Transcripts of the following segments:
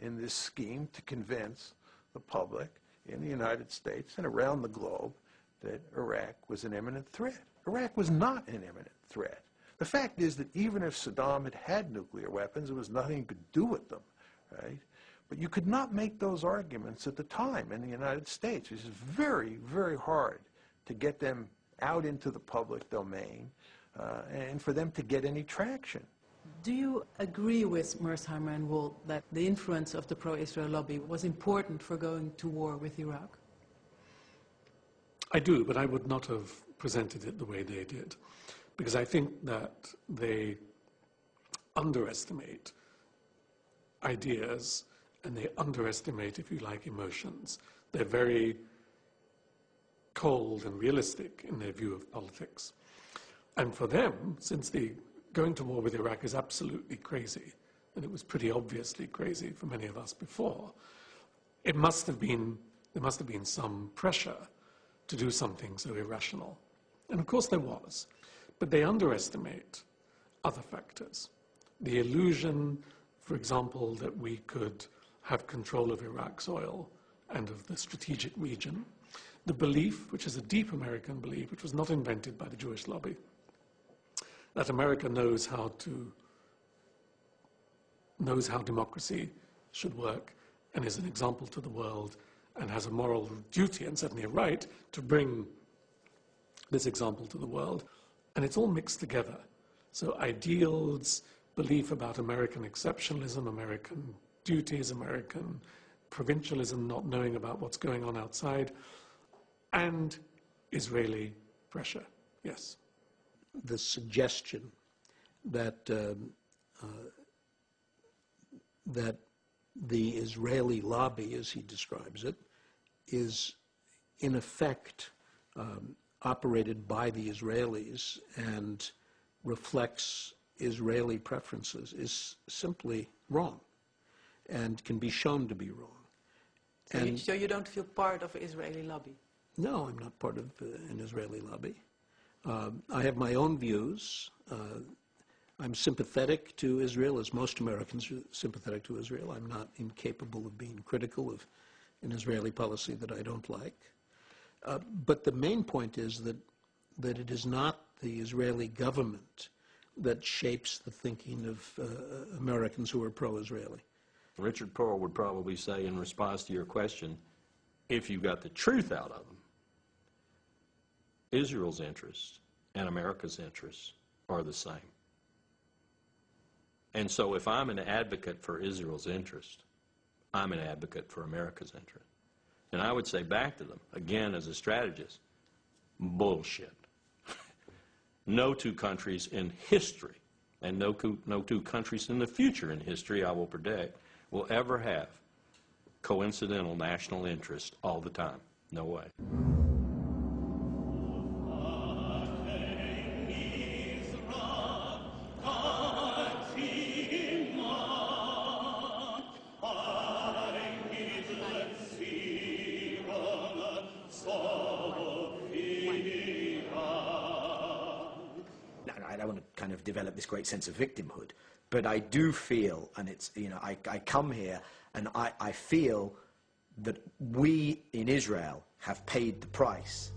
in this scheme to convince the public in the United States and around the globe that Iraq was an imminent threat. Iraq was not an imminent threat. The fact is that even if Saddam had had nuclear weapons, there was nothing you could do with them, right? But you could not make those arguments at the time in the United States. It was very, very hard to get them out into the public domain and for them to get any traction. Do you agree with Mearsheimer and Wold that the influence of the pro-Israel lobby was important for going to war with Iraq? I do, but I would not have presented it the way they did, because I think that they underestimate ideas and they underestimate, if you like, emotions. They're very cold and realistic in their view of politics. And for them, since the going to war with Iraq is absolutely crazy, and it was pretty obviously crazy for many of us before, there must have been some pressure to do something so irrational. And of course there was. But they underestimate other factors. The illusion, for example, that we could have control of Iraq's oil and of the strategic region. The belief, which is a deep American belief, which was not invented by the Jewish lobby, that America knows how democracy should work and is an example to the world and has a moral duty and certainly a right to bring this example to the world. And it's all mixed together. So ideals, belief about American exceptionalism, American duties, American provincialism, not knowing about what's going on outside, and Israeli pressure, yes. The suggestion that that the Israeli lobby, as he describes it, is in effect operated by the Israelis and reflects Israeli preferences is simply wrong and can be shown to be wrong. So you don't feel part of an Israeli lobby? No, I'm not part of an Israeli lobby. I have my own views. I'm sympathetic to Israel, as most Americans are sympathetic to Israel. I'm not incapable of being critical of an Israeli policy that I don't like. But the main point is that it is not the Israeli government that shapes the thinking of Americans who are pro-Israeli. Richard Pearl would probably say in response to your question, if you got the truth out of them, Israel's interests and America's interests are the same. And so if I'm an advocate for Israel's interest, I'm an advocate for America's interest. And I would say back to them, again as a strategist, bullshit. No two countries in history, and no two countries in the future in history, I will predict, will ever have coincidental national interest all the time. No way. I don't want to kind of develop this great sense of victimhood, but I do feel, and it's, you know, I come here and I feel that we in Israel have paid the price.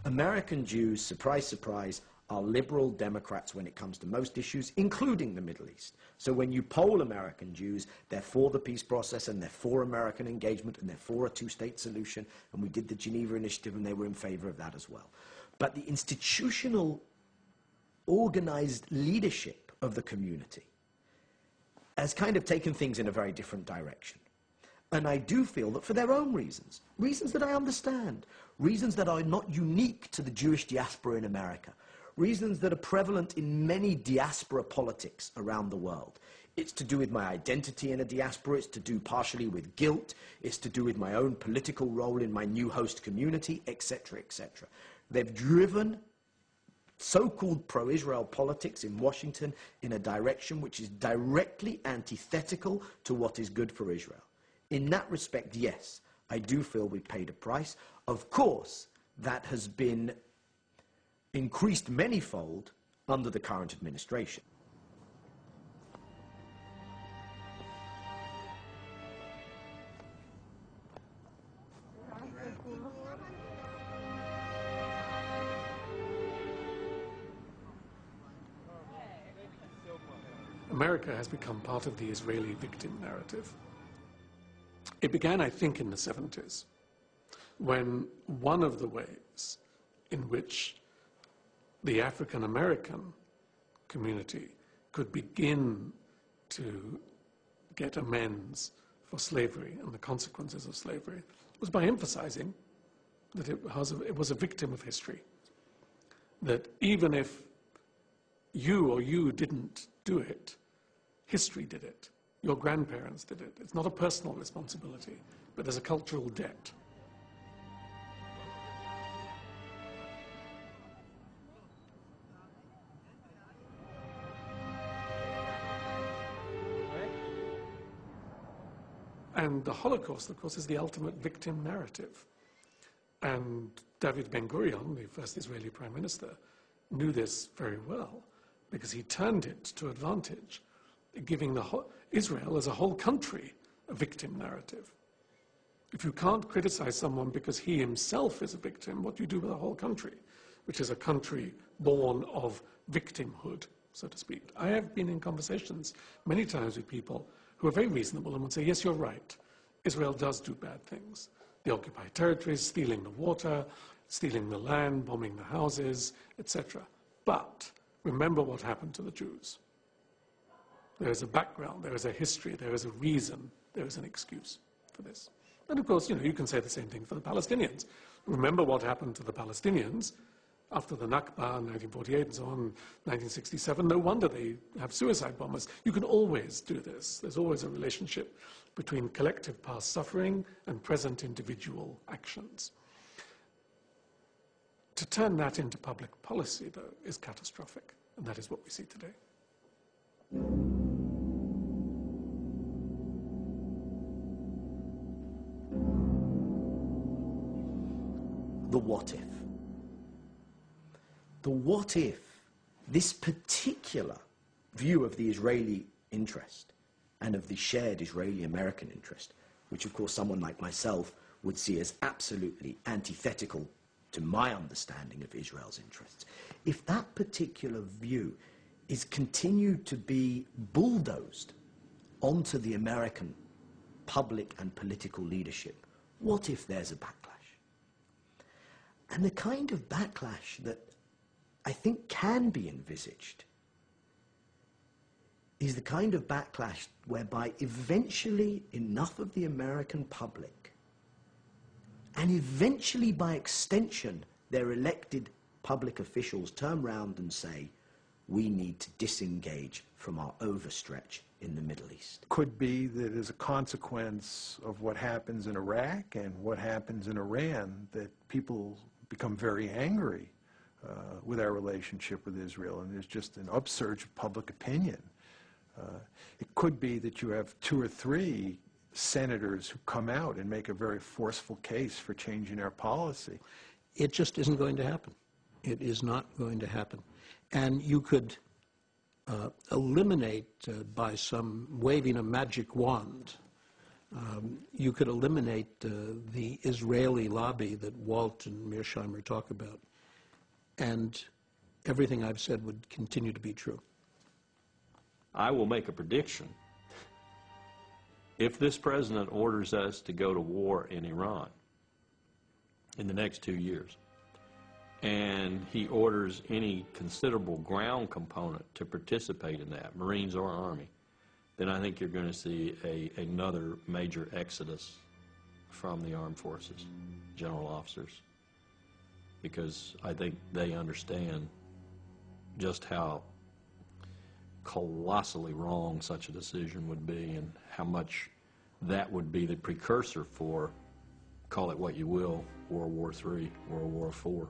American Jews, surprise, surprise, are liberal Democrats when it comes to most issues, including the Middle East. So when you poll American Jews, they're for the peace process and they're for American engagement and they're for a two-state solution. And we did the Geneva Initiative and they were in favor of that as well. But the institutional, organized leadership of the community has kind of taken things in a very different direction. And I do feel that for their own reasons, reasons that I understand, reasons that are not unique to the Jewish diaspora in America, reasons that are prevalent in many diaspora politics around the world. It's to do with my identity in a diaspora, it's to do partially with guilt, it's to do with my own political role in my new host community, etc., etc. They've driven so-called pro-Israel politics in Washington in a direction which is directly antithetical to what is good for Israel. In that respect, yes, I do feel we paid a price. Of course, that has been increased manyfold under the current administration. America has become part of the Israeli victim narrative. It began, I think, in the 70s, when one of the ways in which the African American community could begin to get amends for slavery and the consequences of slavery was by emphasizing that it was a victim of history. That even if you didn't do it, history did it. Your grandparents did it. It's not a personal responsibility, but there's a cultural debt. And the Holocaust, of course, is the ultimate victim narrative. And David Ben-Gurion, the first Israeli prime minister, knew this very well because he turned it to advantage, giving Israel as a whole country a victim narrative. If you can't criticize someone because he himself is a victim, what do you do with the whole country, which is a country born of victimhood, so to speak? I have been in conversations many times with people who are very reasonable and would say, yes, you're right. Israel does do bad things. The occupied territories, stealing the water, stealing the land, bombing the houses, etc. But remember what happened to the Jews. There is a background, there is a history, there is a reason, there is an excuse for this. And of course, you can say the same thing for the Palestinians. Remember what happened to the Palestinians after the Nakba in 1948 and so on, 1967. No wonder they have suicide bombers. You can always do this. There's always a relationship between collective past suffering and present individual actions. To turn that into public policy, though, is catastrophic, and that is what we see today. The what if. The what if this particular view of the Israeli interest and of the shared Israeli-American interest, which of course someone like myself would see as absolutely antithetical to my understanding of Israel's interests, if that particular view is continued to be bulldozed onto the American public and political leadership, what if there's a backlash? And the kind of backlash that I think can be envisaged is the kind of backlash whereby eventually enough of the American public, and eventually by extension their elected public officials, turn round and say, we need to disengage from our overstretch in the Middle East. Could be that as a consequence of what happens in Iraq and what happens in Iran, that people become very angry with our relationship with Israel, and there's just an upsurge of public opinion. It could be that you have 2 or 3 senators who come out and make a very forceful case for changing our policy. It just isn't going to happen. It is not going to happen. And you could eliminate, by some waving a magic wand, you could eliminate the Israeli lobby that Walt and Mearsheimer talk about, and everything I've said would continue to be true. I will make a prediction. If this president orders us to go to war in Iran in the next 2 years, and he orders any considerable ground component to participate in that, Marines or Army, then I think you're going to see another major exodus from the armed forces, general officers, because I think they understand just how colossally wrong such a decision would be and how much that would be the precursor for, call it what you will, World War III, World War IV.